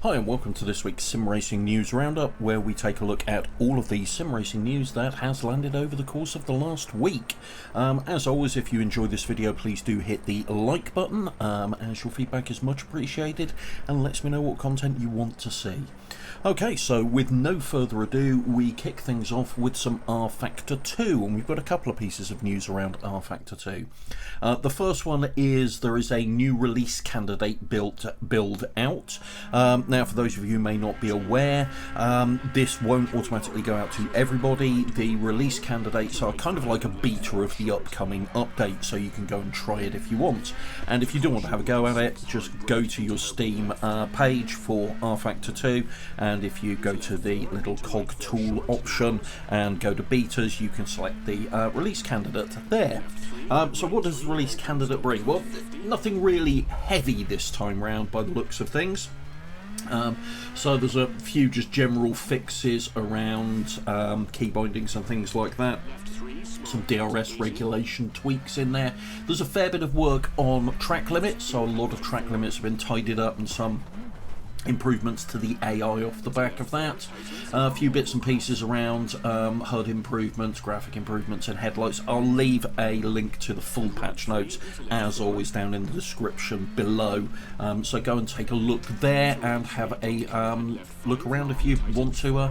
Hi and welcome to this week's Sim Racing News Roundup, where we take a look at all of the sim racing news that has landed over the course of the last week. As always, if you enjoy this video, please do hit the like button, as your feedback is much appreciated and lets me know what content you want to see. Okay, so with no further ado, we kick things off with some RFactor 2, and we've got a couple of pieces of news around RFactor 2. The first one is there is a new release candidate build out. Now, for those of you who may not be aware, this won't automatically go out to everybody. The release candidates are kind of like a beta of the upcoming update, so you can go and try it if you want. And if you do want to have a go at it, just go to your Steam page for RFactor 2, and if you go to the little cog tool option and go to betas, you can select the release candidate there. So what does the release candidate bring? Well, nothing really heavy this time round by the looks of things. So there's a few just general fixes around key bindings and things like that. Some DRS regulation tweaks in there. There's a fair bit of work on track limits, so a lot of track limits have been tidied up and some improvements to the AI off the back of that. A few bits and pieces around HUD improvements, graphic improvements and headlights. I'll leave a link to the full patch notes as always down in the description below, so go and take a look there and have a look around if you want to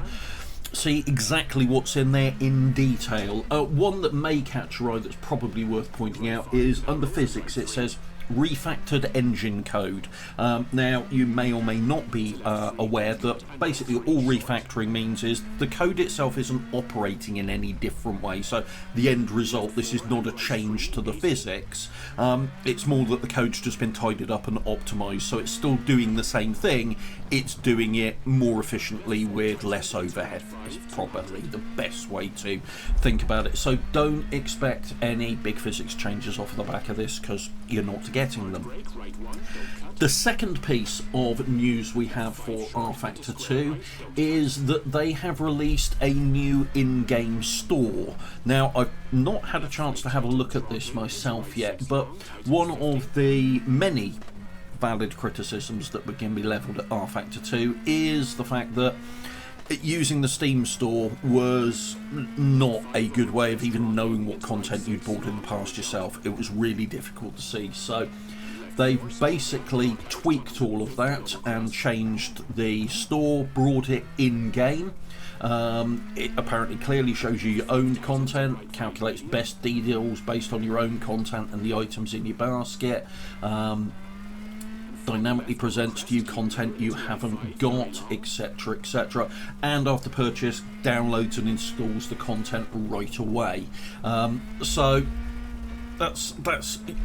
see exactly what's in there in detail. One that may catch your eye that's probably worth pointing out is under physics it says refactored engine code. Now you may or may not be aware that basically all refactoring means is the code itself isn't operating in any different way, so the end result, this is not a change to the physics, it's more that the code's just been tidied up and optimized, so it's still doing the same thing, it's doing it more efficiently with less overhead. It's probably the best way to think about it, so don't expect any big physics changes off the back of this because you're not getting them. The second piece of news we have for RFactor 2 is that they have released a new in-game store. Now, I've not had a chance to have a look at this myself yet, but one of the many valid criticisms that can be levelled at RFactor 2 is the fact that using the Steam store was not a good way of even knowing what content you'd bought in the past yourself. It was really difficult to see, so they've basically tweaked all of that and changed the store, brought it in-game. It apparently clearly shows you your own content, calculates best deals based on your own content and the items in your basket, dynamically presents to you content you haven't got, etc, etc, and after purchase downloads and installs the content right away. So that's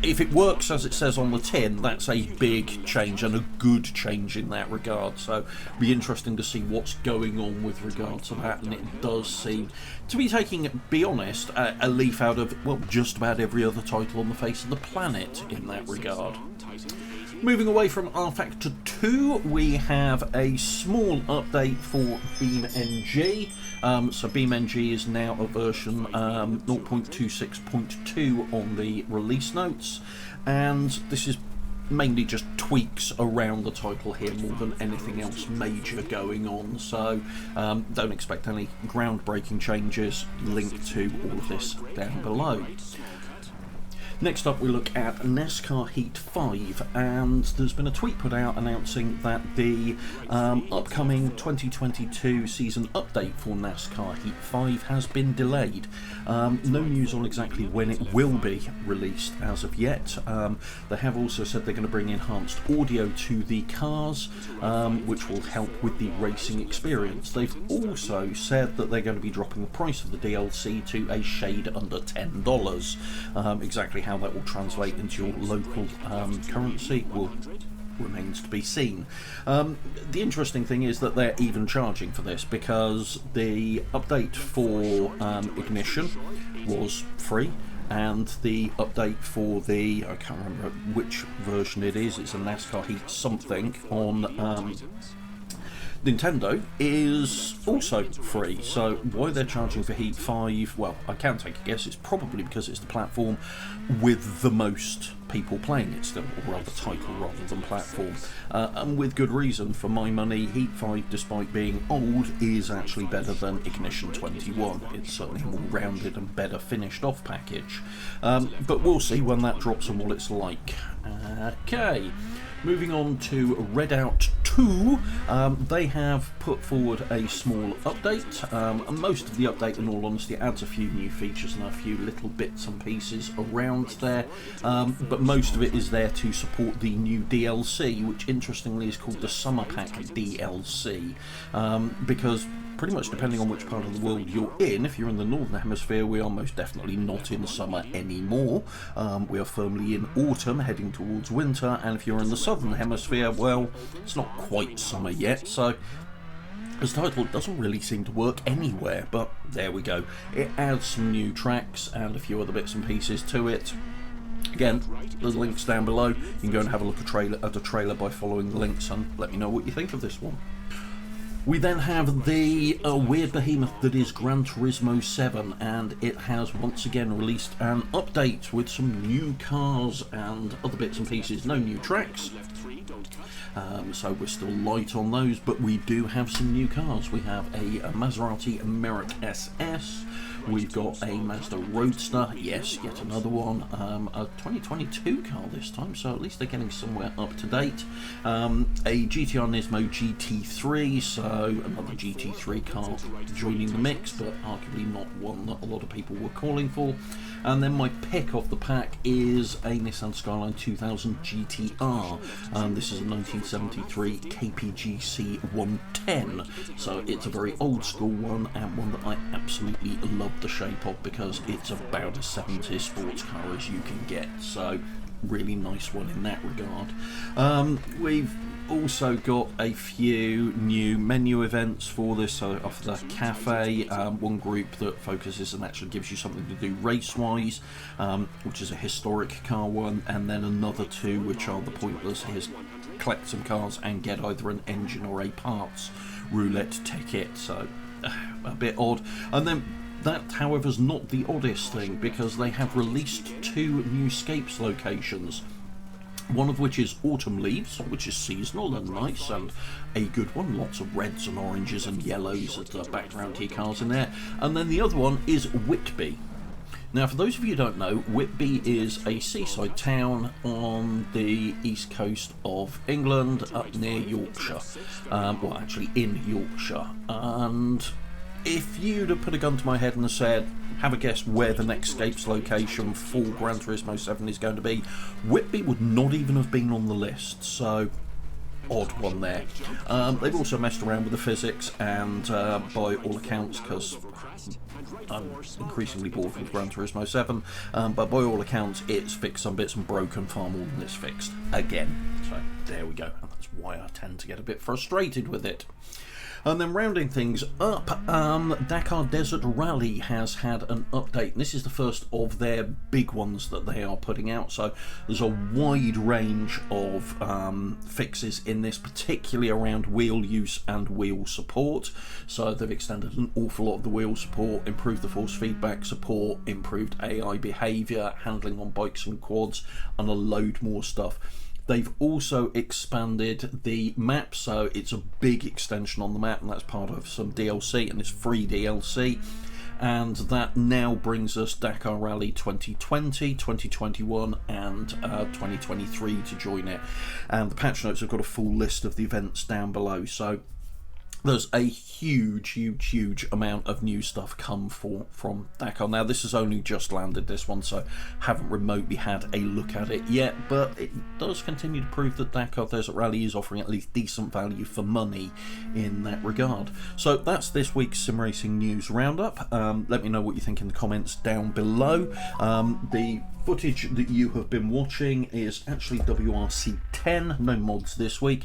if it works as it says on the tin, that's a big change and a good change in that regard, so be interesting to see what's going on with regard to that. And it does seem to be taking, be honest, a leaf out of, well, just about every other title on the face of the planet in that regard. Moving away from RFactor 2, we have a small update for BeamNG. So BeamNG is now a version 0.26.2 on the release notes, and this is mainly just tweaks around the title here more than anything else major going on, so don't expect any groundbreaking changes. Link to all of this down below. Next up we look at NASCAR Heat 5, and there's been a tweet put out announcing that the upcoming 2022 season update for NASCAR Heat 5 has been delayed. No news on exactly when it will be released as of yet. They have also said they're going to bring enhanced audio to the cars, which will help with the racing experience. They've also said that they're going to be dropping the price of the DLC to a shade under $10. Exactly how that will translate into your local currency remains to be seen. The interesting thing is that they're even charging for this, because the update for Ignition was free, and the update for the, I can't remember which version it is, it's a NASCAR Heat something on Nintendo is also free, so why they're charging for Heat 5, well, I can take a guess. It's probably because it's the platform with the most people playing it still, or rather title rather than platform, and with good reason. For my money, Heat 5, despite being old, is actually better than Ignition 21. It's certainly a more rounded and better finished off package, but we'll see when that drops and what it's like. Okay, moving on to Redout 2, they have put forward a small update, and most of the update, in all honesty, adds a few new features and a few little bits and pieces around there, but most of it is there to support the new DLC, which interestingly is called the Summer Pack DLC, because pretty much depending on which part of the world you're in, if you're in the Northern Hemisphere, we are most definitely not in summer anymore. We are firmly in autumn, heading towards winter, and if you're in the Southern Hemisphere, well, it's not quite summer yet, so this title doesn't really seem to work anywhere, but there we go. It adds some new tracks and a few other bits and pieces to it. Again, there's links down below. You can go and have a look at a trailer by following the links and let me know what you think of this one. We then have the weird behemoth that is Gran Turismo 7, and it has once again released an update with some new cars and other bits and pieces. No new tracks, so we're still light on those, but we do have some new cars. We have a Maserati Merrick SS, we've got a Mazda Roadster, yes, yet another one, a 2022 car this time, so at least they're getting somewhere up to date, a GTR Nismo GT3, so another GT3 car joining the mix, but arguably not one that a lot of people were calling for. And then my pick off the pack is a Nissan Skyline 2000 GTR. This is a 1973 KPGC 110, so it's a very old school one, and one that I absolutely love the shape of because it's about as 70s sports car as you can get, so really nice one in that regard. We've also got a few new menu events for this. So off the cafe, one group that focuses and actually gives you something to do race-wise, which is a historic car one, and then another two which are the pointless. Here's collect some cars and get either an engine or a parts roulette ticket, so a bit odd. And then that, however, is not the oddest thing, because they have released two new Scapes locations. One of which is Autumn Leaves, which is seasonal and nice and a good one. Lots of reds and oranges and yellows as the background tea cars in there. And then the other one is Whitby. Now, for those of you who don't know, Whitby is a seaside town on the east coast of England, up near Yorkshire. Well, actually in Yorkshire. And if you'd have put a gun to my head and said, have a guess where the next Scapes location for Gran Turismo 7 is going to be, Whitby would not even have been on the list, so odd one there. They've also messed around with the physics, and by all accounts, because I'm increasingly bored with Gran Turismo 7, but by all accounts it's fixed some bits and broken far more than it's fixed again. So there we go, and that's why I tend to get a bit frustrated with it. And then rounding things up, Dakar Desert Rally has had an update. And this is the first of their big ones that they are putting out. So there's a wide range of fixes in this, particularly around wheel use and wheel support. So they've extended an awful lot of the wheel support, improved the force feedback support, improved AI behaviour, handling on bikes and quads, and a load more stuff. They've also expanded the map, so it's a big extension on the map, and that's part of some DLC, and it's free DLC. And that now brings us Dakar Rally 2020, 2021 and 2023 to join it. And the patch notes have got a full list of the events down below, so there's a huge amount of new stuff come from Dakar. Now, this has only just landed, this one, so haven't remotely had a look at it yet, but it does continue to prove that Dakar Desert Rally is offering at least decent value for money in that regard. So that's this week's Sim Racing News Roundup. Let me know what you think in the comments down below. The footage that you have been watching is actually WRC 10, no mods this week,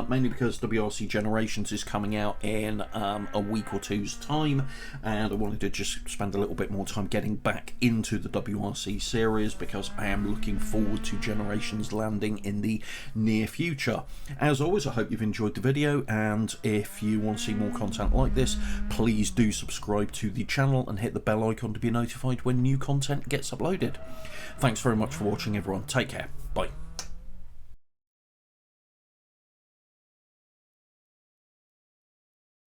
mainly because WRC Generations is coming out in a week or two's time, and I wanted to just spend a little bit more time getting back into the WRC series because I am looking forward to Generations landing in the near future. As always, I hope you've enjoyed the video, and if you want to see more content like this, please do subscribe to the channel and hit the bell icon to be notified when new content gets uploaded. Thanks very much for watching, everyone. Take care. Bye.